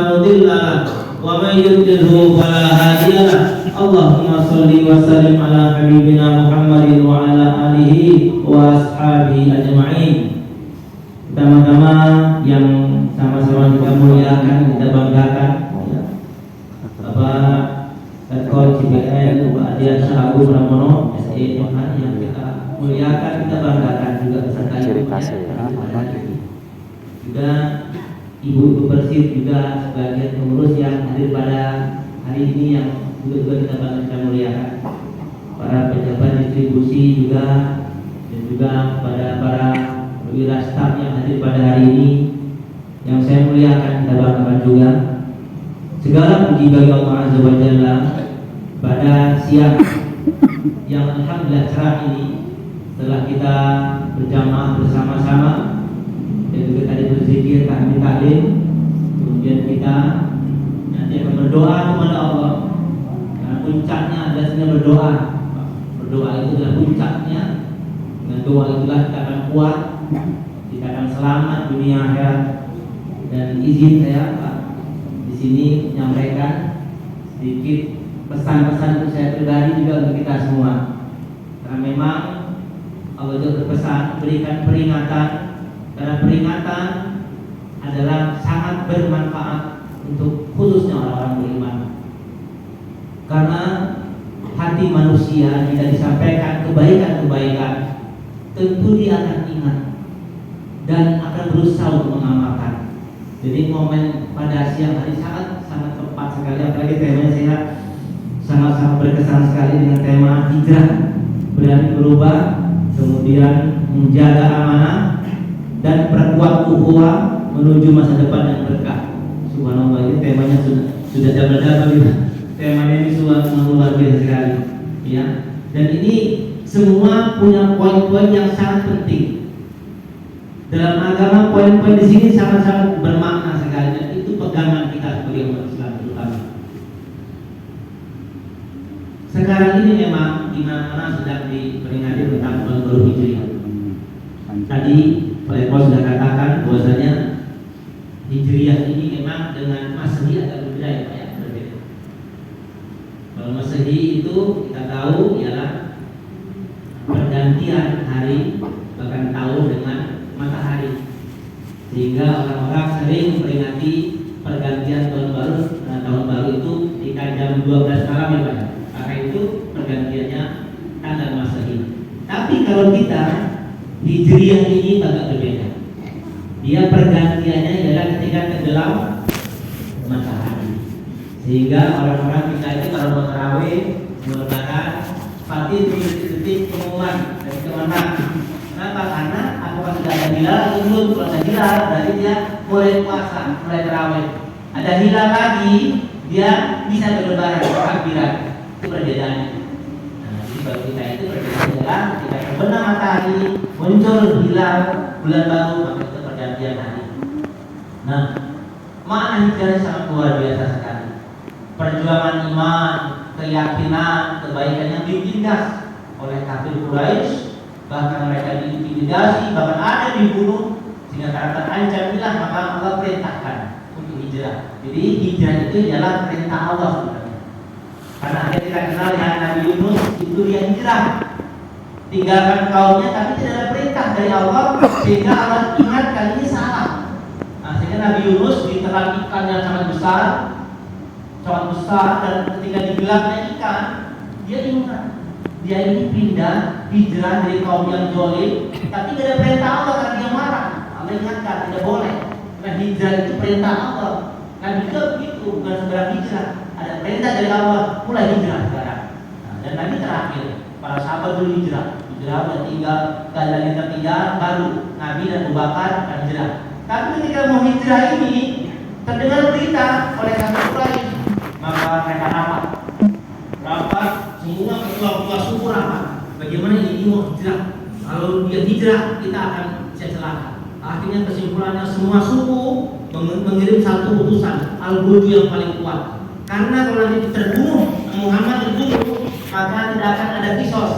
مضل له ومن يضلله فلا هادي له. اللهم صل وسلم على حبيبنا محمد وعلى آله وأصحابه أجمعين. Pertama-tama yang sama-sama kita muliakan, kita banggakan, Bapak Rektor CPN, Pak Adiansyah Agung Pramono, SE Tuhan, yang kita muliakan, kita banggakan juga beserta ibunya. Juga ibu-ibu Persib, juga sebagian pengurus yang hadir pada hari ini yang juga kita banggakan, kita muliakan. Para pejabat distribusi juga, dan juga pada para perwira staf yang hadir pada hari ini yang saya muliakan, kita banggakan juga. Segala puji bagi Allah Azza wa Jalla pada siang yang alhamdulillah cerah ini, setelah kita berjamaah bersama-sama dan juga tadi berzikir kami taklim, kemudian kita nanti akan berdoa kepada Allah. Nah, puncaknya adalah sebenarnya berdoa. Berdoa itu adalah puncaknya. Dengan doa itulah kita akan kuat, kita akan selamat dunia akhirat. Dan izin saya Pak di sini menyampaikan sedikit pesan-pesan untuk saya pribadi juga untuk kita semua. Karena memang Allah juga berpesan berikan peringatan, karena peringatan adalah sangat bermanfaat untuk khususnya orang-orang beriman. Karena hati manusia jika disampaikan kebaikan-kebaikan, tentu dia akan ingat dan akan berusaha untuk mengamalkan. Jadi momen pada siang hari sangat tepat sekali, apalagi temanya saya sangat berkesan sekali dengan tema hijrah, berani berubah, kemudian menjaga amanah dan perkuat ukhuwah menuju masa depan yang berkah. Subhanallah, ini temanya sudah double gitu. Temanya ini luar biasa sekali, ya. Dan ini semua punya poin-poin yang sangat penting. Dalam agama poin-poin di sini sangat-sangat bermakna sekali, dan itu pegangan kita sebagai umat Islam terutama. Sekarang ini memang di mana-mana sedang diperingati tentang tahun baru Hijriah. Tadi Pak Rektor sudah katakan bahwasanya Hijriah ini memang dengan Masehi agak berbeda ya Pak ya, berbeda. Kalau Masehi itu kita tahu ialah pergantian hari bahkan tahun dengan matahari, sehingga orang-orang sering memperingati pergantian tahun baru itu di jam 12 malam ya Pak. Karena itu pergantiannya tanggal Masehi. Tapi kalau kita Hijriah ini agak berbeda. Dia pergantiannya adalah ketika tenggelam matahari, sehingga orang-orang kita itu kalau mau tarawih menggunakan fatih detik-detik pengumuman dari kemenang. Kenapa? Karena apakah sudah ada hilal atau belum? Kalau ada hilal berarti dia mulai puasa, mulai tarawih. Ada hilal lagi, dia bisa berlebaran, takbiran. Itu perbedaannya. Nah, jadi bagi kita itu perbedaan adalah ketika terbenam matahari, muncul hilal bulan baru, maka itu pergantian hari. Nah, makna hijrah sangat luar biasa sekali. Perjuangan iman, keyakinan, kebaikan yang ditindas oleh kafir Quraisy, bahkan mereka diintimidasi, bahkan ada dibunuh, sehingga karena terancam inilah maka Allah perintahkan untuk hijrah. Jadi hijrah itu adalah perintah Allah sebenarnya. Karena ada kita kenal ya Nabi Yunus itu dia hijrah, tinggalkan kaumnya, tapi tidak ada perintah dari Allah, sehingga Allah ingat kali ini salah. Nah, sehingga Nabi Yunus ditelan ikan yang sangat besar, dan ketika digelapnya ikan, dia ingat dia ini pindah hijrah dari kaum yang zalim, tapi tidak ada perintah Allah karena dia marah. Allah ingatkan tidak boleh. Karena hijrah itu perintah Allah. Nah juga begitu, bukan sekedar hijrah, ada perintah dari Allah, mulai hijrah sekarang. Nah, dan Nabi terakhir, para sahabat dulu hijrah udah tinggal keadaan yang tertinggal, baru Nabi dan Abu Bakar akan hijrah. Tapi ketika mau hijrah ini terdengar berita oleh kafir Quraisy, maka mereka rapat semua ketua suku rapat. Bagaimana ini mau hijrah? Kalau dia hijrah kita akan bisa celaka. Akhirnya kesimpulannya semua suku mengirim satu utusan al-Budu yang paling kuat. Karena kalau nanti terbunuh Muhammad terbunuh, maka tidak akan ada kisos.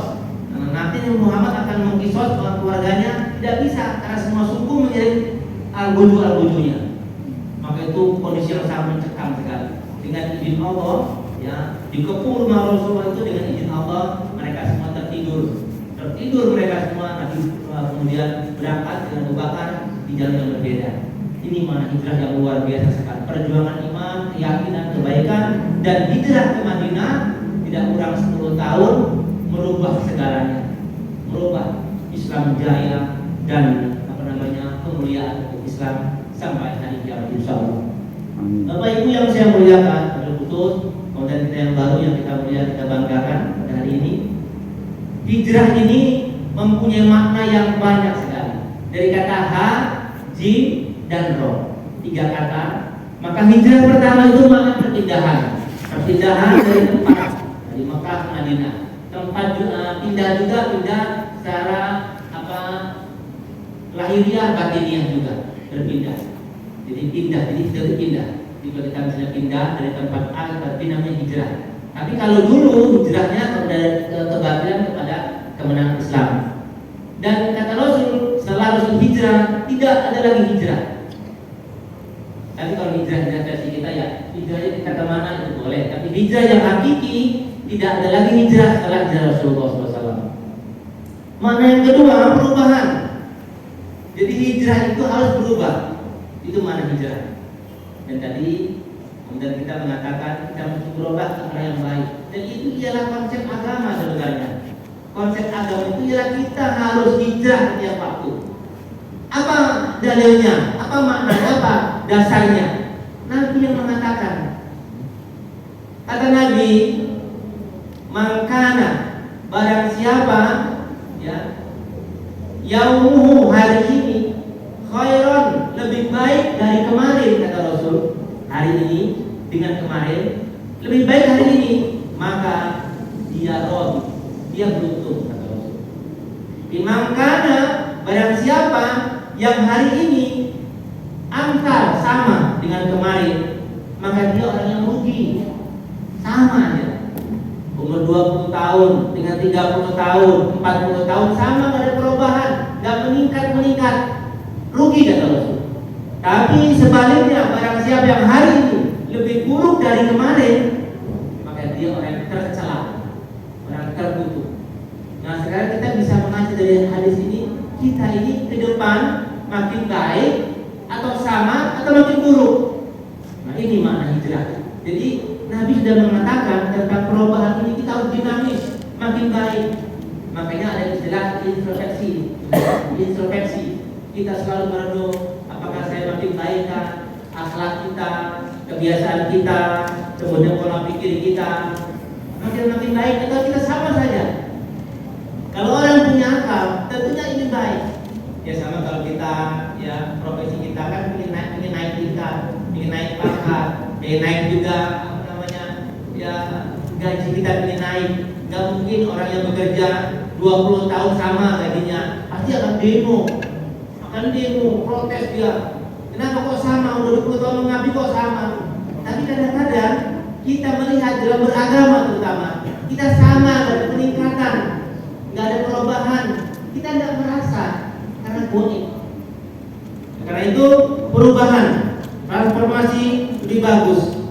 Nanti Muhammad akan mengkisos keluarganya, tidak bisa karena semua suku mengirim al-Budu al-Budunya. Maka itu kondisi yang sangat mencekam sekali. Dengan izin Allah, ya, dikepung rumah Rasulullah itu dengan izin Allah, mereka semua tertidur mereka semua. Nanti kemudian berangkat dengan Abu Bakar di jalan yang berbeda. Ini mana hijrah yang luar biasa sekali. Perjuangan iman, keyakinan, kebaikan, dan hijrah ke Madinah tidak kurang 10 tahun merubah segalanya, merubah Islam jaya dan kemuliaan untuk Islam sampai hari kiamat insyaallah. Bapak Ibu yang saya muliakan, pada putus kemudian kita yang baru yang kita muliakan, kita banggakan pada hari ini. Hijrah ini mempunyai makna yang banyak sekali. Dari kata ha, jim, dan roh, 3 kata. Maka hijrah pertama itu makna perpindahan dari tempat, dari Mekah ke Madinah. Tempat pindah secara lahiriah, batiniah juga berpindah. Jadi pindah. Jika kita misalnya pindah dari tempat A ke B namanya hijrah. Tapi kalau dulu hijrahnya dari kebatilan kepada kemenangan Islam. Dan kata Rasul, setelah Rasul hijrah tidak ada lagi hijrah. Tapi kalau hijrah versi kita ya, hijrahnya kita kemana itu boleh. Tapi hijrah yang hakiki tidak ada lagi hijrah setelah hijrah Rasulullah SAW. Makna yang kedua, perubahan. Jadi hijrah itu harus berubah. Itu mana hijrah. Dan tadi kemudian kita mengatakan kita mesti berubah ke arah yang baik. Dan itu ialah konsep agama sebenarnya. Konsep agama itu ialah kita harus hijrah setiap waktu. Apa dalilnya? Apa maknanya? Apa dasarnya? Nabi yang mengatakan. Kata Nabi, "Mangkana, barang siapa ya yaumuhu hari ini khairan, lebih baik dari kemarin," kata Rasul. Hari ini dengan kemarin lebih baik hari ini, maka dia beruntung, kata Rasul. Imangkana, barang siapa yang hari ini angka sama dengan kemarin, maka dia orang yang rugi. Sama aja. Umur 20 tahun dengan 30 tahun, 40 tahun sama, gak ada perubahan, gak meningkat. Rugi, kata Rasul. Tapi sebaliknya, barang siapa yang hari ini lebih buruk dari kemarin, maka dia orang yang tercela, orang terkutuk. Nah, sekarang kita bisa mengaji dari hadis ini, kita ini ke depan makin baik atau sama atau makin buruk. Nah, ini makna hijrah. Jadi Nabi sudah mengatakan tentang perubahan ini, kita harus dinamis, makin baik. Makanya ada istilah introspeksi. Kita selalu merenung, apakah saya makin baikkah, akhlak kita, kebiasaan kita, kemudian pola pikir kita makin baik atau kita sama saja. Kalau orang punya akal, tentunya ini baik. Ya sama kalau kita, ya profesi kita kan ingin naik tingkat, ingin naik pangkat, ingin naik juga ya gaji kita ingin naik. Gak mungkin orang yang bekerja 20 tahun sama gajinya, pasti akan demo, protes dia. Kenapa kok sama? Udah 20 tahun mengabdi kok sama? Tapi kadang-kadang kita melihat dalam beragama terutama, kita sama, gak ada peningkatan, gak ada perubahan, kita tidak merasa karena goib. Karena itu perubahan, transformasi lebih bagus.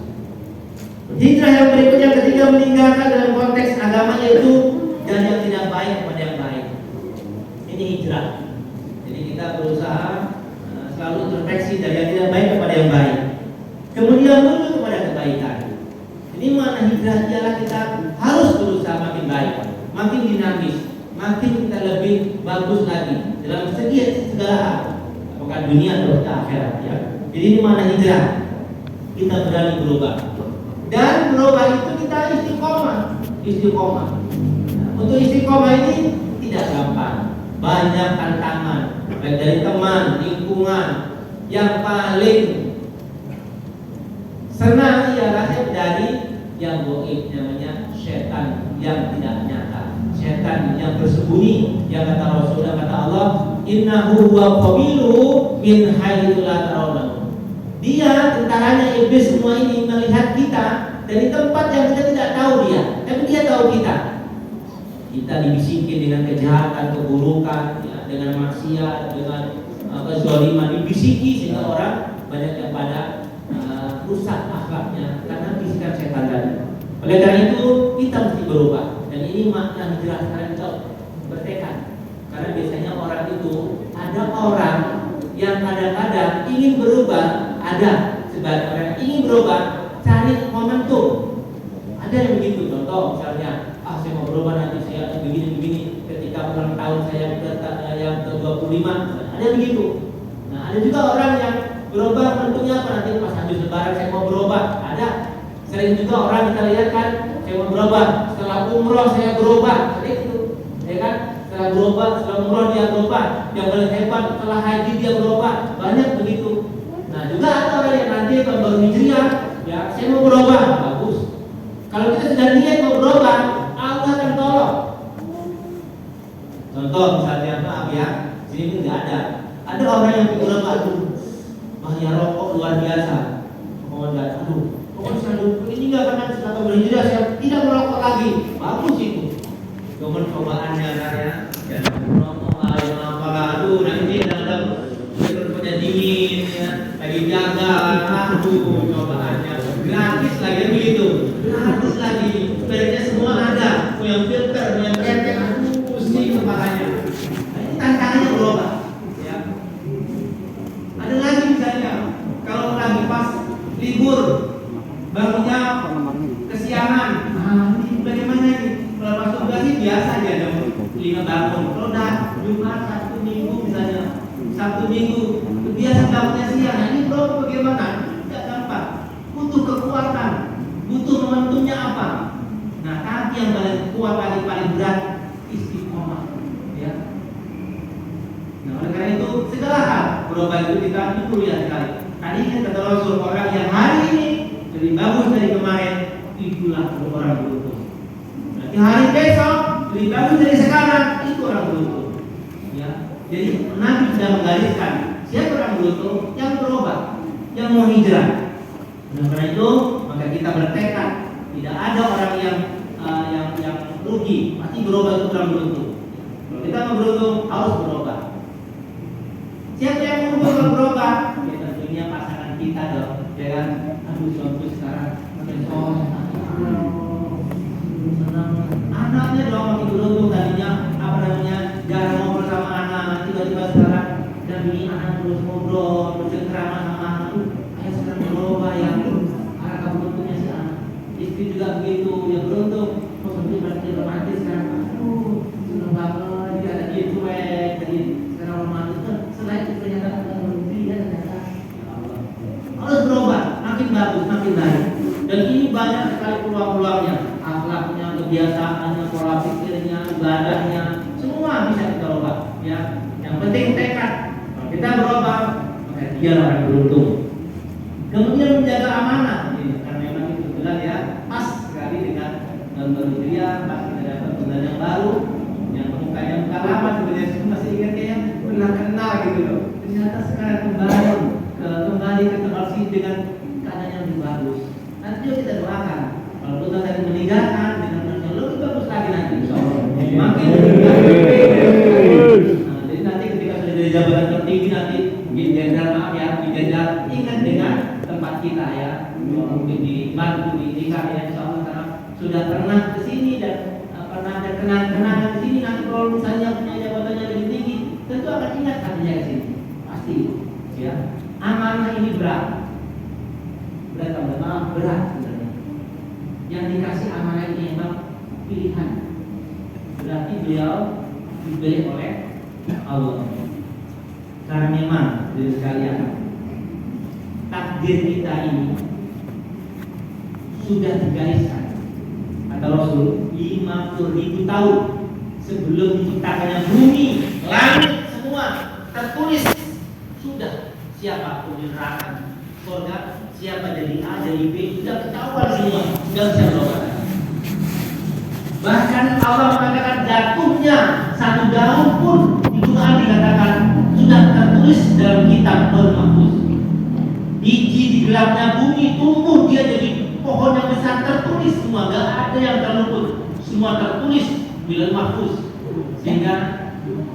Hijrah yang berikutnya ketika meninggalkan dalam konteks agama, yaitu dari yang tidak baik kepada yang baik. Ini hijrah. Jadi kita berusaha selalu introspeksi dari yang tidak baik kepada yang baik, kemudian menuju kepada kebaikan. Ini makna hijrah ialah kita harus berusaha makin baik, makin dinamis, makin kita lebih bagus lagi dalam segala hal, apakah dunia atau akhirat ya. Jadi ini makna hijrah. Kita berani berubah. Dan berubah itu kita istiqomah. Untuk istiqomah ini tidak gampang, banyak tantangan, baik dari teman, lingkungan. Yang paling senang ialah dari yang goib, namanya setan yang tidak nyata, setan yang bersembunyi. Yang kata Rasul dan kata Allah, innahu huwa qabilu min haitsu la tarawnahu. Dia, tentaranya iblis semua ini, melihat kita dari tempat yang kita tidak tahu dia, tapi dia tahu kita. Kita dibisikin dengan kejahatan, keburukan, ya, dengan maksiat, dengan kezaliman, dibisiki sehingga orang banyak yang pada rusak akhlaknya karena bisikan setan tadi. Oleh karena itu kita mesti berubah. Dan ini makna hijrah sekarang kita bertekad. Karena biasanya orang itu ada orang yang kadang-kadang ingin berubah, ada sebagian orang yang ingin berubah cari momentum. Ada yang begitu, contoh misalnya, saya mau berubah nanti saya begini-begini ketika ulang tahun saya yang ke-25, ada begitu. Nah, ada juga orang yang berubah bentuknya apa, nanti pas habis lebaran saya mau berubah, ada. Sering juga orang kita lihat kan, saya mau berubah, setelah umroh saya berubah, seperti itu, ya kan? Setelah berubah, setelah umroh dia berubah, yang paling hebat setelah haji dia berubah, banyak begitu. Nah, juga ada orang yang nanti baru hijriah, ya saya mau berubah, bagus. Kalau kita sudah niat mau berubah, Allah akan tolong. Contoh misalnya maaf ya, sini pun nggak ada. Ada orang yang berubah, bahaya rokok luar biasa. Oh, aduh, pokoknya ini nggak pernah setelah berhijrah saya tidak merokok lagi. Bagus itu. Cuman cobaannya ya, merokok ayo apalah, aduh nanti dalam rokoknya dingin ya, lagi jaga, aduh cobaannya gratis lagi begitu, gratis lagi, mereknya semua ada, mau yang filter, mau yang ketek, aduh pusing kepalanya. Ini tantangannya berubah. Ya. Ada lagi misalnya, kalau lagi pas libur, bangunnya kesiangan, ini bagaimana ini? Kalau pas tugas sih biasa aja jam 5 bangun. Kalau udah Jumat, Sabtu, Minggu misalnya, Sabtu Minggu biasa bangunnya siang. Nah, ini bro bagaimana? Tidak gampang. Butuh kekuatan, butuh momentumnya apa? Nah, tapi yang paling kuat paling berat istiqomah. Ya. Nah, oleh karena itu segala hal berubah itu kita perlu ya sekali. Tadi kan kata Rasul, orang yang hari ini lebih bagus dari kemarin, itulah orang beruntung. Nanti hari besok lebih bagus dari sekarang, itu orang beruntung. Ya, jadi Nabi sudah menggariskan siapa orang beruntung yang berubah, yang mau hijrah. Nah, karena itu maka kita bertekad tidak ada orang yang rugi, pasti berubah itu orang beruntung. Kalau kita mau beruntung harus berubah. Siapa yang mau berubah? Ya tentunya pasangan kita dong. Ya kan? Aduh suatu sekarang senang anaknya dong makin beruntung, tadinya jarang ngobrol sama anak, tiba-tiba sekarang dan ini anak terus ngobrol, bercengkrama sama anak. Ayah sekarang berubah ya, karena kamu beruntungnya si anak. Istri juga begitu, dia beruntung. Oh sampai berarti romantis sekarang. Aduh senang banget, dia ada dia cuek, jadi sekarang romantis. Selain itu ternyata ada berhenti ya ternyata. Harus berubah, makin bagus, makin baik. Dan ini banyak sekali peluang-peluangnya, akhlaknya, kebiasaannya, pola pikirnya, ibadahnya, semua bisa kita ubah. Ya, yang penting tekad. Kalau kita berubah, maka dia orang beruntung. Kemudian menjaga amanah, karena memang itu kebetulan ya, pas sekali dengan berhijriah, pas kita dapat bulan yang baru, yang mukanya muka lama sebenarnya masih ingat ya, pernah kenal gitu loh. Ternyata sekarang kembali ke tempat sini dengan keadaan yang lebih bagus. Nanti juga kita doakan kalau Tuhan tadi meninggalkan dengan yang lebih bagus lagi nanti, insyaallah. Makin jadi nanti ketika sudah dari jabatan tertinggi nanti mungkin jenderal, maaf ya, jenderal, ingat dengan tempat kita ya, mungkin di bantu di nikah ya, insyaallah karena sudah pernah ke sini dan pernah ada kenangan di sini. Nanti kalau misalnya punya jabatannya lebih tinggi, tentu akan ingat hatinya ke sini, pasti. Ya, amanah ini berat sebenarnya. Yang dikasih amanah ini memang pilihan. Berarti beliau diberi oleh Allah. Karena memang dari sekalian takdir kita ini sudah digariskan. Kata Rasul 50.000 tahun sebelum diciptakannya bumi, langit semua tertulis sudah siapa di neraka, surga, siapa jadi A, jadi B, sudah ketahuan semua, sudah bisa berubah. Bahkan Allah mengatakan jatuhnya satu daun pun di Quran dikatakan sudah tertulis dalam kitab Al-Mahfuz. Biji di gelapnya bumi tumbuh dia jadi pohon yang besar, tertulis semua, gak ada yang terluput, semua tertulis di Al-Mahfuz. Sehingga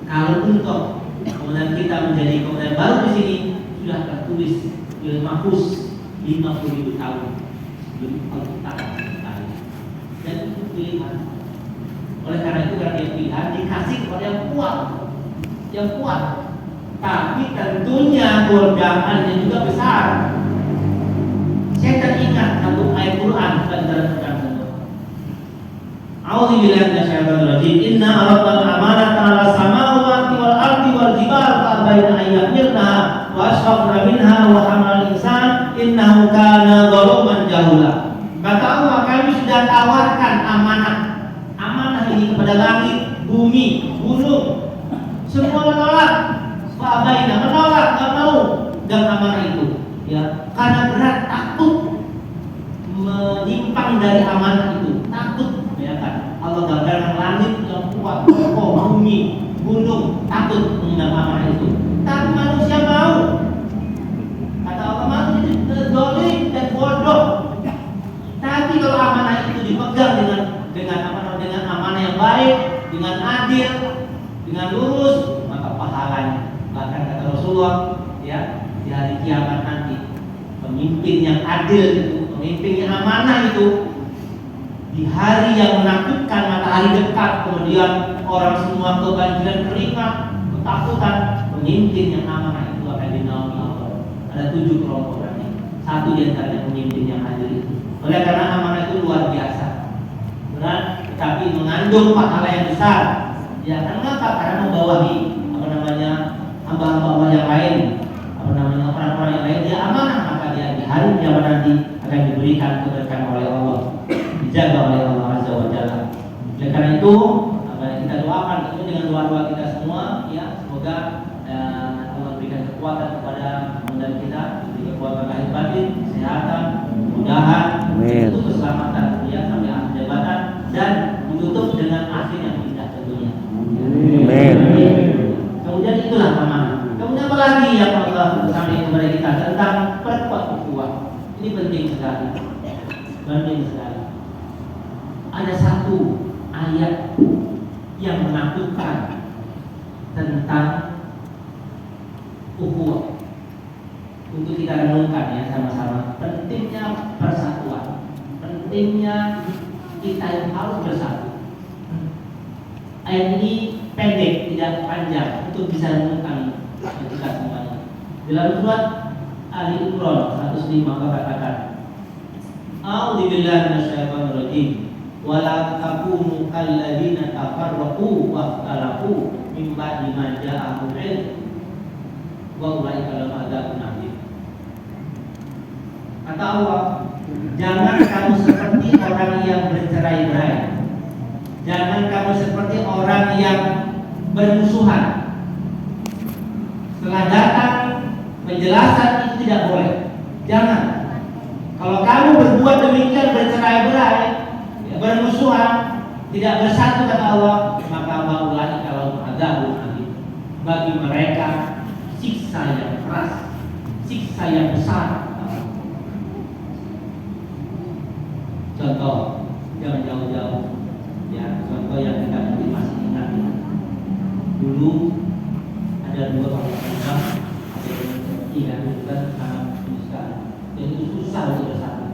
kalau untuk kemudian kita menjadi kemudian baru di sini sudah tertulis di Al-Mahfuz 50.000 tahun sebelum Allah Ta'ala. Dan itu pilihan. Oleh karena itu kan dia pilihan dikasih kepada yang kuat. Tapi tentunya godaannya juga besar. Saya teringat satu ayat Quran dalam A'udzubillahi minasyaitonir rajim. Inna aradna al-amanata 'ala samawati wal ardi wal jibali fa abaina an yahmilnaha wa asfaqna minha wa hamal insan innahu kana zaluman jahula. Kata Allah, kami sudah tawarkan amanah ini kepada langit, bumi, gunung. Semua menolak. Fa abaina menolak, enggak mau dan amanah itu. Ya, karena berat, takut menyimpang dari amanah itu. Takut, ya kan? Allah gambarkan langit yang kuat, kokoh, bumi, gunung, takut mengenal amanah itu. Tapi manusia mau. Kata Allah, manusia itu zalim dan bodoh. Tapi kalau amanah itu dipegang dengan amanah yang baik, dengan adil, dengan lurus, maka pahalanya. Bahkan kata Rasulullah, ya, di hari kiamat nanti, pemimpin yang adil itu, pemimpin yang amanah itu, di hari yang menakutkan, matahari dekat, kemudian orang semua kebanjiran keringat, ketakutan, pemimpin yang amanah itu akan dinaungi Allah. Ada 7 kelompok ini. Satu di antaranya pemimpin yang adil itu. Oleh karena amanah itu luar biasa, benar, tetapi mengandung pahala yang besar. Ya, kenapa? Karena membawahi hamba-hamba Allah yang lain, orang-orang yang lain, dia amanah, maka dia di hari kiamat nanti akan diberikan keberkahan oleh Allah, dijaga oleh Allah Azza wa Jalla. Oleh karena itu, kita doakan tentu dengan doa-doa kita semua, ya, semoga Allah berikan kekuatan kepada mudah kita, diberi kekuatan lahir batin, kesehatan, kemudahan, untuk keselamatan ya sampai akhir jabatan dan ditutup dengan akhir yang indah tentunya. Kemudian itulah amanah. Kemudian apa lagi yang Allah sampaikan kepada kita tentang perkuat ukhuwah. Ini penting sekali. Ada satu ayat yang menakutkan tentang ukhuwah. Untuk kita renungkan ya sama-sama. Pentingnya persatuan. Pentingnya kita yang harus bersatu. Ayat ini pendek, tidak panjang, untuk bisa renungkan kita semuanya. Dalam surat Ali Imran 105 katakan, A'udzubillahi minasyaitonir rajim. Wa la takunu kalladzina tafarraqu wa ikhtalafu min ba'di ma ja'ahum 'ilm wa ulaika lahum 'adzabun 'adzim. Kata Allah, jangan kamu seperti orang yang bercerai-berai. Jangan kamu seperti orang yang bermusuhan. Setelah datang penjelasan itu tidak boleh. Jangan. Kalau kamu berbuat demikian, bercerai-berai, ya, bermusuhan, tidak bersatu kata Allah, maka wallahi kalau adzabun adzim. Bagi mereka siksa yang keras, siksa yang besar. Contoh, jangan jauh-jauh. Ya, contoh yang kita mungkin masih ingat. Dulu ada 2 orang Islam, ada yang tidak juga sangat susah. Dan itu susah untuk bersatu.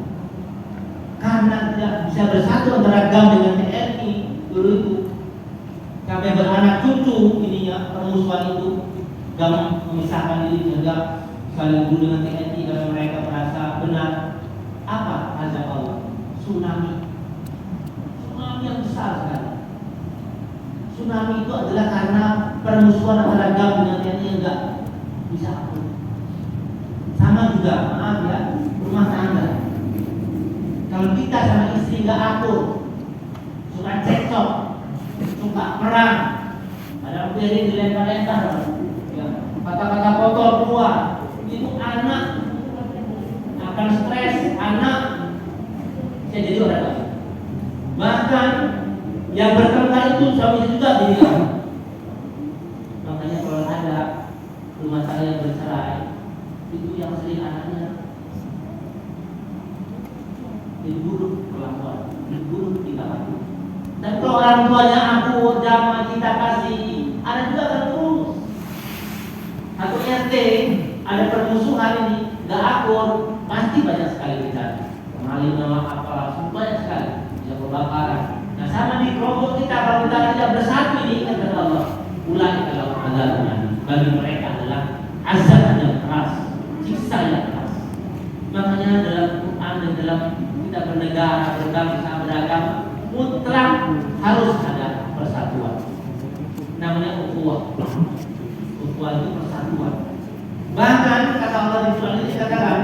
Karena tidak bisa bersatu antara GAM dengan TNI dulu itu. Sampai beranak cucu ininya permusuhan itu. GAM memisahkan diri sehingga saling dulu dengan TNI karena mereka merasa benar. Apa azab Allah? Tsunami yang besar sekali. Tsunami itu adalah karena permusuhan antara GAM dengan TNI yang enggak bisa akur. Sama juga, maaf ya, rumah tangga. Kalau kita sama istri enggak akur, suka cekcok, suka perang, ada piring dilempar-lempar, ya, kata-kata kotor keluar, itu anak akan stres, anak bisa jadi orang lain. Bahkan yang bertengkar itu suami juga jadi. Makanya kalau ada rumah tangga yang bercerai, itu yang sering anaknya dibunuh perlakuan, dibunuh kita lagi. Dan kalau orang tuanya aku damai kita kasih, anak juga akan terus. Satu RT ada permusuhan ini, gak akur, pasti pasti banyak sekali kita maling apa banyak sekali bisa kebakaran. Nah sama di kelompok kita kalau kita tidak bersatu ini ingat kata Allah, ulangi kalau azabnya bagi mereka adalah azab yang keras, siksa yang keras. Makanya dalam Quran dan dalam kita bernegara, berbangsa, beragama mutlak harus ada persatuan. Namanya ukhuwah. Ukhuwah itu persatuan. Bahkan kata Allah di surah ini dikatakan,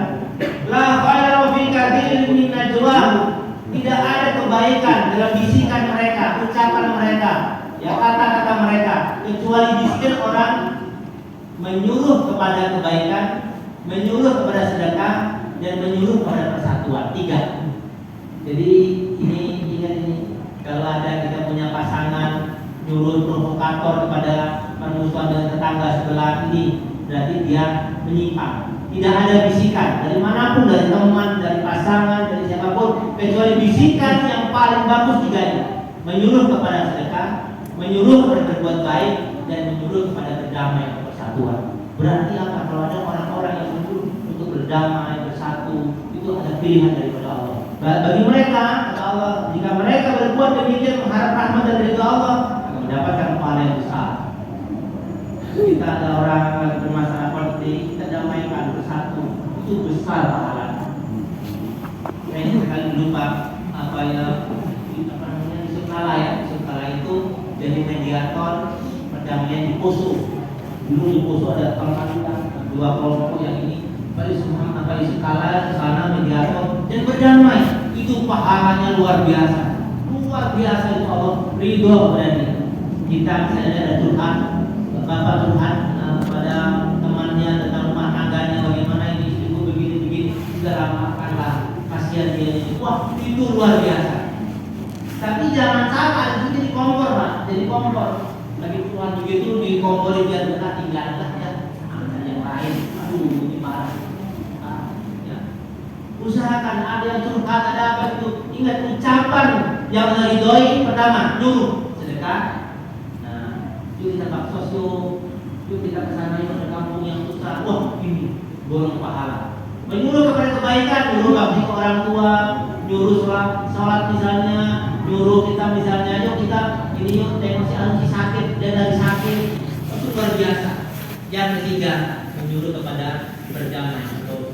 la khairu fi katsirin min najwahum, tidak ada kebaikan dalam bisikan mereka, ucapan mereka, ya kata-kata mereka, kecuali bisikan orang menyuruh kepada kebaikan, menyuruh kepada sedekah, dan menyuruh kepada persatuan. 3. Jadi ini ingat ini, kalau ada kita punya pasangan nyuruh provokator kepada permusuhan dengan tetangga sebelah ini, berarti dia menyimpang. Tidak ada bisikan dari manapun, dari teman, dari pasangan, dari siapapun, kecuali bisikan yang paling bagus 3 ini: menyuruh kepada sedekah, menyuruh kepada berbuat baik, dan menyuruh kepada berdamai dan persatuan. Berarti apa? Kalau ada orang-orang yang menyuruh untuk berdamai, bersatu, itu ada pilihan daripada Allah. Bagi mereka, kata Allah, jika mereka berbuat demikian mengharap rahmat dan ridha Allah, akan mendapatkan pahala yang besar. Kita ada orang lagi bermasalah politik, kita damaikan bersatu, itu besar pahalanya. Kayaknya sekali lupa apa namanya Yusuf Kala ya. Yusuf Kala itu jadi mediator perdamaian di Poso. Dulu di Poso ada perang 2 kelompok yang ini. Yusuf Kala ke sana mediator dan berdamai. Itu pahalanya luar biasa. Luar biasa itu Allah ridho kepada dia. Kita misalnya ada Tuhan, Bapak Tuhan pada temannya tentang rumah tangganya, bagaimana ini istriku begini-begini, sudah maafkanlah, kasihan dia ini. Wah, itu luar biasa. Tapi jangan salah, itu jadi kompor Pak, jadi kompor. Lagi Tuhan begitu dikompori biar benar tinggallah ya, angkat yang lain. Aduh, ini marah. Ya. Usahakan ada yang curhat, ada apa itu. Ingat ucapan yang meridhoi pertama, nyuruh sedekah. Yuk kita baksos yuk kita kesana yuk ada kampung yang susah. Wah ini borong pahala. Menyuruh kepada kebaikan, nyuruh bakti ke orang tua, nyuruh sholat misalnya, nyuruh kita misalnya yuk kita ini yuk tengok si Anu sakit dan lagi sakit, itu luar biasa. Yang ketiga menyuruh kepada berdamai atau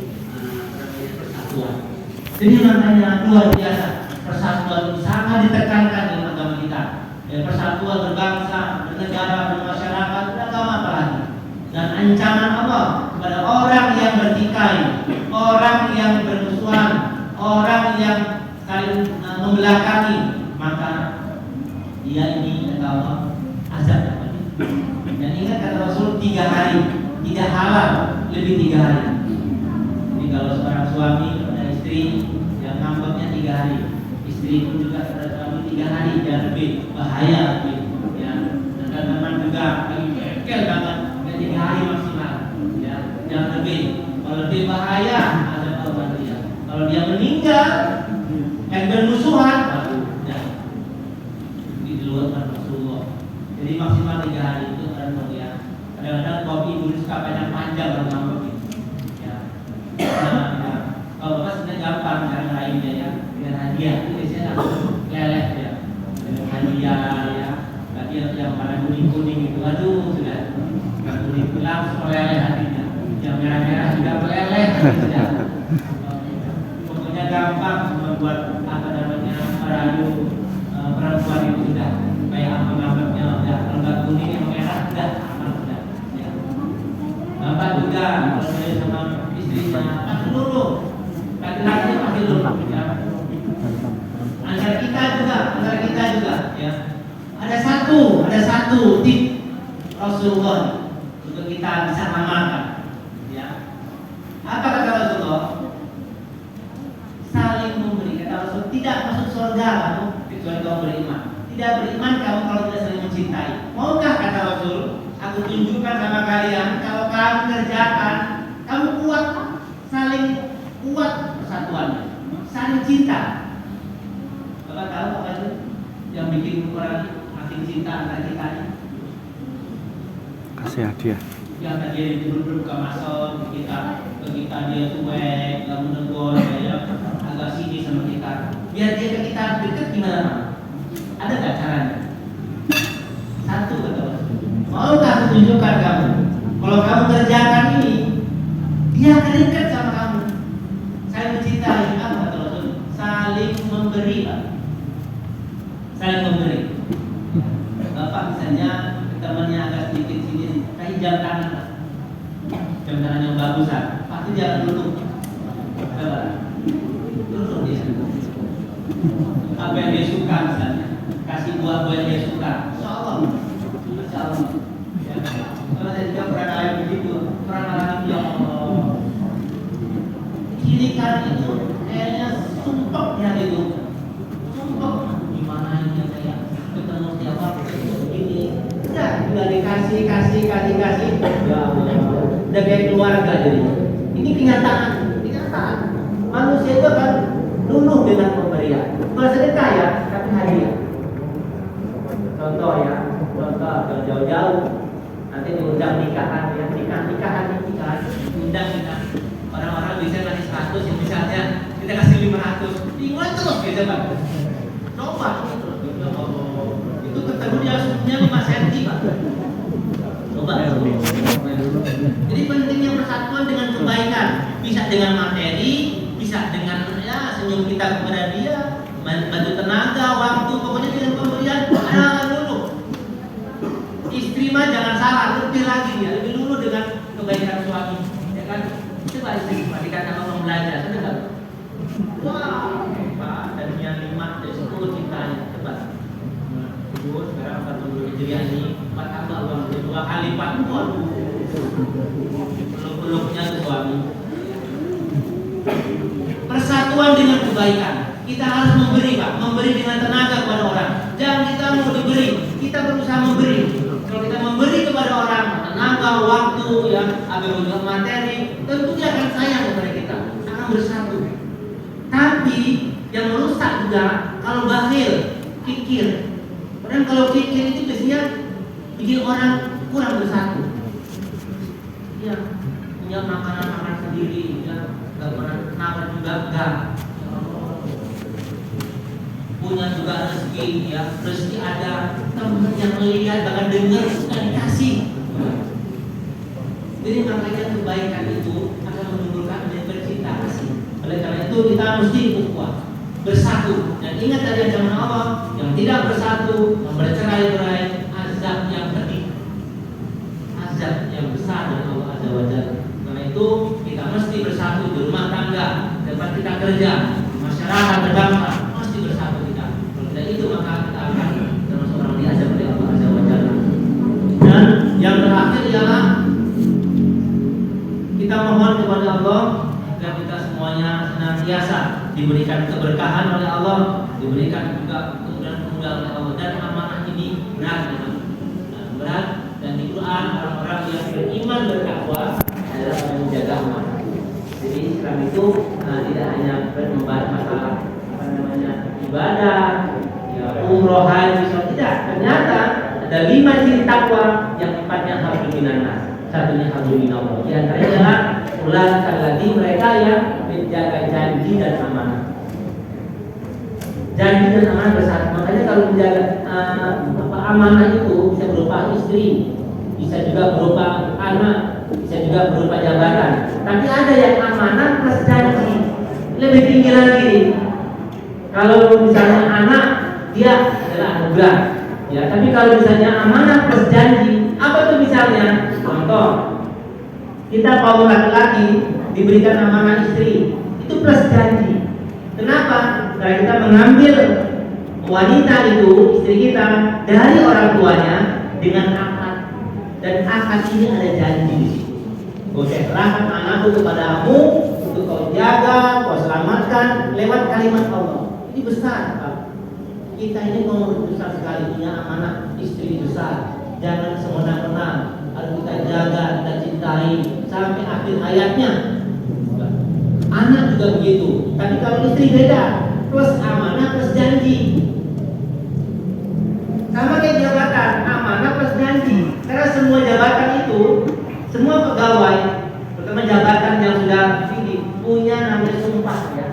persatuan. Jadi makanya luar biasa, persatuan sangat ditekankan dalam agama kita. Persatuan berbangsa, bernegara, bermasyarakat, beragama apa lagi. Dan ancaman Allah kepada orang yang bertikai, orang yang bermusuhan, orang yang saling membelakangi, maka dia ini kata Allah azab. Dan ingat kata Rasul 3 hari, tidak halal lebih 3 hari. Jadi kalau seorang suami kepada istri yang ngambeknya 3 hari, istri pun juga kepada suami 3 hari, jangan lebih bahaya lebih. Ya, dan teman juga lagi kekel banget, 3 hari maksimal. Ya, jangan lebih. Kalau lebih bahaya, ada korban dia. Kalau dia meninggal, bermusuhan, waduh, ya, di luar Rasulullah. Jadi maksimal 3 hari itu kan ya. Kadang-kadang kopi dulu suka panjang baru ngambek gitu. Ya. Nah, kalau pas sudah gampang cara lainnya ya, dengan hadiah itu biasanya langsung leleh ya, dengan hadiah ya. Tadi yang warna kuning itu, aduh sudah kuning langsung meleleh hatinya. Yang merah-merah juga meleleh hatinya. Pokoknya gampang membuat apa namanya merayu perempuan itu sudah kayak apa ngambeknya udah lembar kuning yang merah sudah aman sudah. Ya. Bapak juga kalau dia sama istrinya masih dulu, laki-laki masih dulu. Ya. Antara kita juga, ya. Ada satu tip Rasulullah untuk kita bisa amalkan. Ya. Apa kata Rasulullah? Saling memberi. Kata Rasul, tidak masuk surga kamu kecuali kamu beriman. Tidak beriman kamu kalau tidak saling mencintai. Maukah kata Rasul, aku tunjukkan sama kalian kalau kamu kerjakan, kamu kuat, saling kuat persatuannya, saling cinta. Bapak tahu apa itu yang bikin orang makin cinta antara kita? Kasih hadiah. yang tadi dulu buka masuk kita dia cuek, nggak menegur, ya agak sini sama kita. Biar dia ke kita dekat gimana? Ada nggak caranya? Satu kata maukah aku tunjukkan kamu? Kalau kamu kerjakan ini, dia akan dekat sama kamu. Saya mencintai apa kata Rasul? Saling memberi, Pak. Saling memberi. Bapak misalnya temannya agak sedikit sini, kasih jam tangan, Pak. Jam tangan yang bagusan. Pasti jangan duduk. Coba. Duduk dia. Apa yang dia suka misalnya, kasih buah-buah yang dia suka. Masya Allah. Masya Allah. Ya. Kalau saya juga pernah kayak begitu, pernah ya Allah. Kirikan itu kayaknya sumpah ya itu. Sumpah. Gimana ini saya ketemu setiap waktu begini. Ya, udah dikasih. Ya Allah. Udah kayak keluarga jadi. Ini kenyataan. Manusia itu akan luluh dengan pemberian. Kalau sedekah ya, tapi hadiah. Contoh jauh-jauh. Nanti diundang nikahan ya, nikahan. Undang kita. Orang-orang bisa kasih 100, yang misalnya kita kasih 500. Ingat terus gitu Pak. Coba terus. Itu ketemu dia punya 5 cm Pak. Coba. Jadi pentingnya persatuan dengan kebaikan, bisa dengan materi, bisa dengan ya senyum kita kepada dia, bantu tenaga, waktu, pokoknya dengan pemberian anak dulu. Istri mah jangan salah, lebih lagi dia, lebih dulu dengan kebaikan suami, ya kan? Coba istri dikatakan mau belajar, sudah nggak? Wah, Pak, tadinya 5 dari 10 cintanya, coba. Terus sekarang 40 hijriah ini 4 tambah uang 2 kali 4, waduh. Peluk-peluknya ke suami. Persatuan dengan kebaikan. Kita harus memberi, Pak. Memberi dengan tenaga kepada orang. Jangan kita mau diberi, kita berusaha memberi. Kalau kita memberi kepada orang, tenaga, waktu, ya, juga materi, tentu dia akan sayang kepada kita, akan bersatu. Tapi yang merusak juga kalau bakhil, kikir. Padahal kalau kikir itu biasanya bikin orang kurang bersatu. Ya, punya makanan sendiri, ya, nggak pernah nawar juga enggak. Punya juga rezeki, ya, rezeki ada, teman yang melihat bahkan dengar sudah dikasih. Jadi makanya kebaikan itu akan menimbulkan cinta kasih. Oleh karena itu kita mesti kuat, bersatu. Dan ingat tadi zaman Allah yang tidak bersatu, yang bercerai-berai, azab yang pedih, azab yang besar dari Allah Azza wa Jalla. Karena itu kita mesti bersatu di rumah tangga, tempat kita kerja, masyarakat berdampak, mesti bersatu kita. Kalau tidak itu maka kita akan termasuk orang diazab oleh Allah Azza wa Jalla. Dan yang terakhir ialah kita mohon kepada Allah agar kita semuanya senantiasa diberikan keberkahan oleh Allah, diberikan juga kemudahan-kemudahan oleh Allah, dan amanah ini berat, dan di Quran orang-orang yang beriman bertakwa adalah menjaga amanah. Jadi Islam itu tidak hanya membahas masalah ibadah, ya, umroh, haji, tidak. Ternyata ada 5 ciri takwa yang 4-nya harus minannas, satunya harus minallah. Di antaranya adalah ulaika alladzina mereka yang menjaga janji dan amanah. Janji dan amanah bersatu. Makanya kalau menjaga amanah itu bisa berupa istri, bisa juga berupa anak, bisa juga berupa jabatan. Tapi ada yang amanah plus janji, lebih tinggi lagi. Kalau misalnya anak, dia adalah anugerah. Ya, tapi kalau misalnya amanah plus janji, apa tuh misalnya? Contoh, kita kaum laki-laki diberikan amanah istri, itu plus janji. Kenapa? Karena kita mengambil wanita itu, istri kita, dari orang tuanya dengan akad, dan akad ini ada janji di situ. Kau serahkan anakku kepadamu untuk kau jaga, kau selamatkan lewat kalimat Allah. Ini besar, Pak. Kita ini nomor besar sekali, punya amanah istri besar. Jangan semena-mena, harus kita jaga, kita cintai sampai akhir hayatnya. Anak juga begitu. Tapi kalau istri beda, plus amanah plus janji. Sama kayak jabatan, amanah plus janji. Karena semua jabatan itu Semua pegawai, terutama jabatan yang sudah tinggi, punya namanya sumpah ya,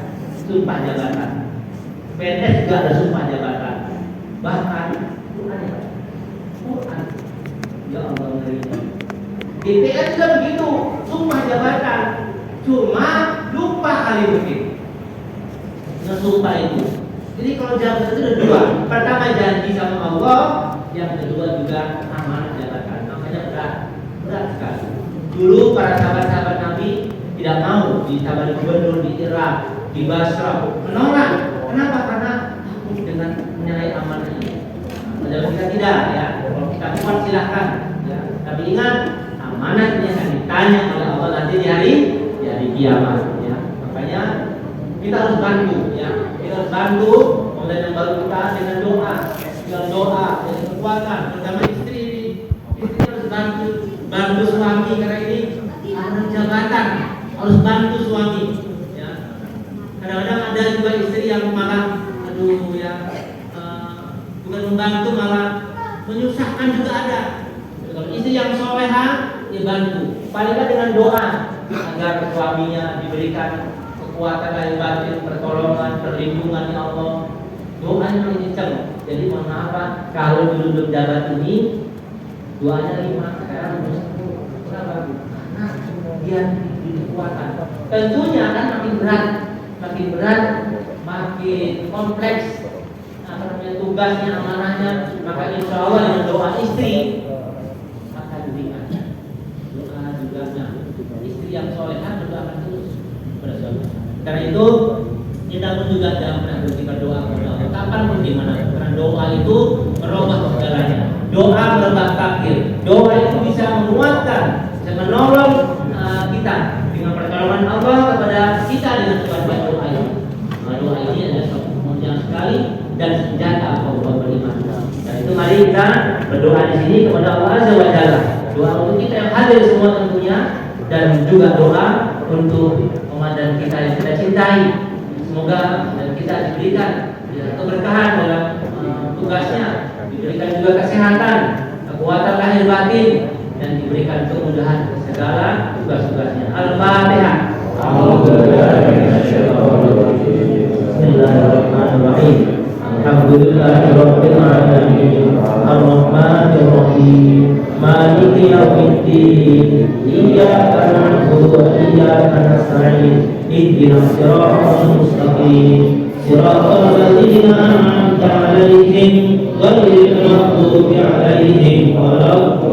sumpah jabatan. PNS juga ada sumpah jabatan. Bahkan Quran ya, Quran. Ya Allah ngerinya. DPR juga begitu, sumpah jabatan. Cuma lupa kali mungkin ngesumpah itu. Jadi kalau jabatan itu ada dua. Pertama janji sama Allah, yang kedua juga amanah jabatan. Makanya berat sekali. Dulu para sahabat-sahabat Nabi tidak mau ditambah gubernur di Irak, di Basra, menolak. Kenapa? Karena takut dengan menilai amanah ini. Padahal kita tidak ya. Kalau kita kuat silahkan. Ya. Tapi ingat amanah ini akan ditanya oleh Allah nanti di hari kiamat. Ya. Makanya kita harus bantu. Ya. Kita harus bantu mulai yang baru kita dengan doa, dengan kekuatan. Terutama istri harus bantu suami karena ini amanah jabatan. Harus bantu suami. Kadang-kadang ada juga istri yang malah bukan membantu malah menyusahkan juga ada. Kalau istri yang solehah ya bantu, paling tidak dengan doa agar suaminya diberikan kekuatan lahir batin, pertolongan, perlindungan ya Allah. Doanya paling kencang. Jadi mohon maaf kalau dulu belum jabat ini doanya 5, sekarang harus 10. Kenapa? Karena dia diberi kekuatan. Tentunya kan makin berat, makin kompleks tugasnya, amanahnya. Maka insya Allah dengan doa istri akan diberikan. Doa juga istri yang solehah berdoa terus kepada suami. Karena itu kita pun juga jangan pernah berhenti berdoa kepada Allah. Kapan pun di mana. Karena doa itu merubah segalanya. Doa merubah takdir. Doa itu bisa menguatkan, bisa menolong kita dengan pertolongan Allah kepada kita dengan sebuah doa ini. Doa ini adalah suatu kemuliaan sekali dan senjata Allah beriman. Dan itu mari kita berdoa di sini kepada Allah Azza wa Jalla. Doa untuk kita yang hadir semua tentunya, dan juga doa untuk komandan kita yang kita cintai. Semoga dan kita diberikan keberkahan dalam tugasnya, diberikan juga kesehatan, kekuatan lahir batin, dan diberikan kemudahan segala tugas-tugasnya. Al-Fatihah. Bismillahirrahmanirrahim. Alhamdulillahirabbil alamin. Ar-Rahmanir Rahim. Maliki yaumiddin. Iyyaka na'budu wa iyyaka nasta'in. Ihdinas siratal mustaqim. Siratal ladzina an'amta 'alaihim ghairil maghdubi 'alaihim waladdallin.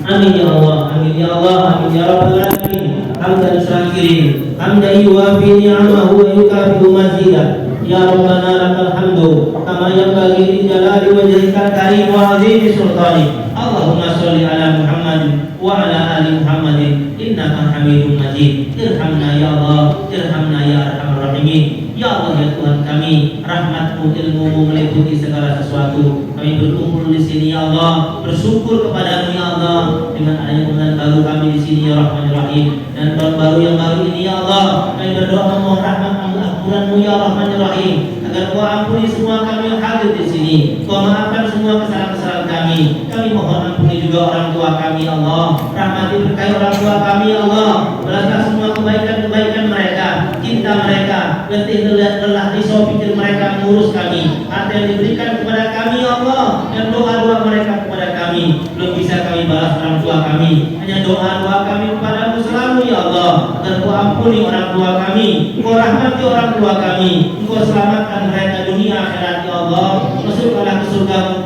Amin ya Allah, amin ya Allah, amin ya rabbal alamin. Hamdan syakirin, hamdan yuwafi ni'amahu wa yukafi'u mazidah. Ya Rabbana lakal hamdu kama yanbaghi li jalali wajhika karim wa 'azimi sultanik. Allahumma sholli ala Muhammadin wa ala ali Muhammadin innaka Hamidum Majid. Irhamna ya Allah, irhamna ya arhamar rahimin. Ya Allah ya Tuhan kami, rahmat-Mu, ilmu-Mu meliputi segala sesuatu. Kami berkumpul di sini ya Allah, bersyukur kepadamu ya Allah dengan adanya bulan baru kami di sini ya Rahmanir Rahim. Dan tahun baru yang baru ini ya Allah, kami berdoa memohon rahmat-Mu, ampunan-Mu ya Rahmanir Rahim, agar Kau ampuni semua kami yang hadir di sini. Kau maafkan semua kesalahan-kesalahan kami. Kami mohon ampuni juga orang tua kami ya Allah. Rahmati berkahi orang tua kami ya Allah. Balaskan semua kebaikan-kebaikan mereka, cinta mereka, letih lelah risau pikir mereka mengurus kami. Harta yang diberikan kepada kami ya Allah, dan doa-doa mereka kepada kami. Belum bisa kami balas orang tua kami, hanya doa-doa kami kepadamu selalu ya Allah. Agar Kau ampuni orang tua kami, Kau rahmati orang tua kami, Kau selamatkan mereka dunia akhirat ya Allah. Masukkanlah ke surga-Mu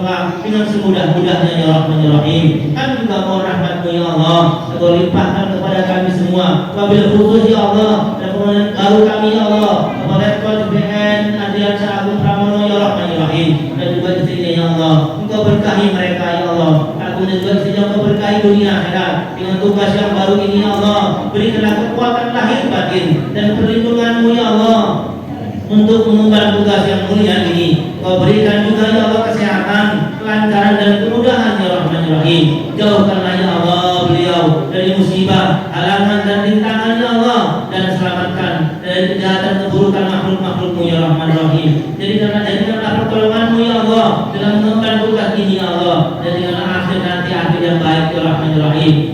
dengan semudah-mudahnya ya Rahmanir Rahim. Kami juga mohon rahmat-Mu ya Allah, Kau limpahkan kepada kami semua. Wabil khusus ya Allah, dan kemudian baru kami ya Allah, kepada Tuan BN Adrian Agung Pramono ya Rahmanir Rahim, dan juga istrinya ya Allah. Engkau berkahi mereka ya Allah. Aku dan juga istrinya Engkau berkahi dunia akhirat dengan tugas yang baru ini ya Allah. Berikanlah kekuatan lahir batin dan perlindungan-Mu ya Allah untuk mengemban tugas yang mulia ini. Kau berikan juga ya Allah kesehatan, kelancaran dan kemudahan ya Rahmanir Rahim. Jauhkanlah ya Allah beliau dari musibah, halangan dan rintangan ya Allah, dan selamatkan dari kejahatan keburukan makhluk-makhluk-Mu ya Rahmanir Rahim. Jadikanlah pertolongan-Mu ya Allah dalam mengemban tugas ini ya Allah. Jadikanlah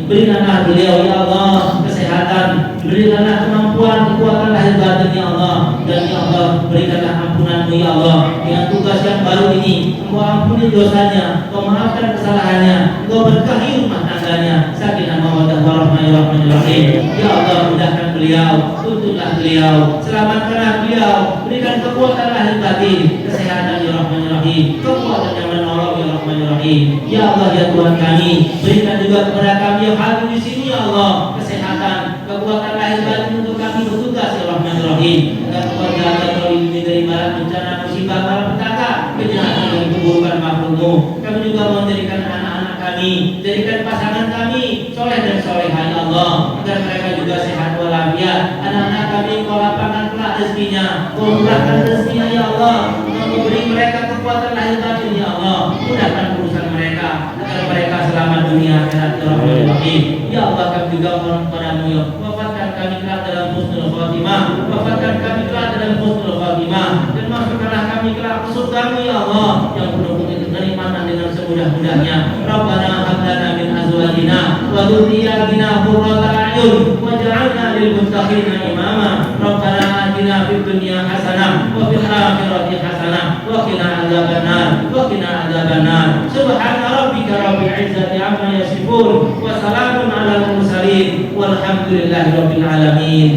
berikanlah beliau ya Allah kesehatan, berikanlah kemampuan, kekuatan lahir batin ya Allah, dan ya Allah berikanlah ampunan-Mu ya Allah. Dengan tugas yang baru ini, Engkau ampuni dosanya, Engkau maafkan kesalahannya, Engkau berkahi rumah tangganya, sakinah mawaddah warahmah ya rahmanir rahim. Ya Allah mudahkan beliau, tuntunlah beliau, selamatkanlah beliau, berikan kekuatan lahir batin, kesehatan ya rahmanir rahim, kekuatan yang menolong ya rahmanir rahim. Ya Allah ya Tuhan kami, berikan juga kepada kami yang hadir di sini ya Allah kesehatan, kekuatan lahir batin untuk kami bertugas ya rahmanir rahim, agar keluarga kami dilindungi dari bala bencana musibah malapetaka, kejahatan dan keburukan makhluk-Mu. Kami juga menjadikan anak-anak kami, jadikan pasangan kami soleh dan solehah ya Allah, agar mereka juga sehat walafiat. Anak-anak kami Kau lapangkan kelak rezekinya, Kau murahkan rezekinya ya Allah, Kau beri mereka kekuatan lahir batin ya Allah, mudahkan urusan mereka agar mereka selamat dunia akhirat ya Rahmanir Rahim. Ya Allah kami juga mohon kepadamu ya, wafatkan kami kelak dalam husnul khotimah, wafatkan kami kelak dalam husnul khotimah, dan masukkanlah kami kelak ke surga-Mu ya Allah yang penuh kenikmatan dengan semudah-mudahnya. Rabbana hab lana min azwajina wa dzurriyyatina qurrata a'yun waj'alna lil muttaqina imama. Rabbana atina fid dunya hasanah wa fil akhirati hasanah wa qina adzabannar wa qina adzabannar. Subhana rabbika rabbil izzati amma yasifun wa salamun alal mursalin walhamdulillahi rabbil alamin.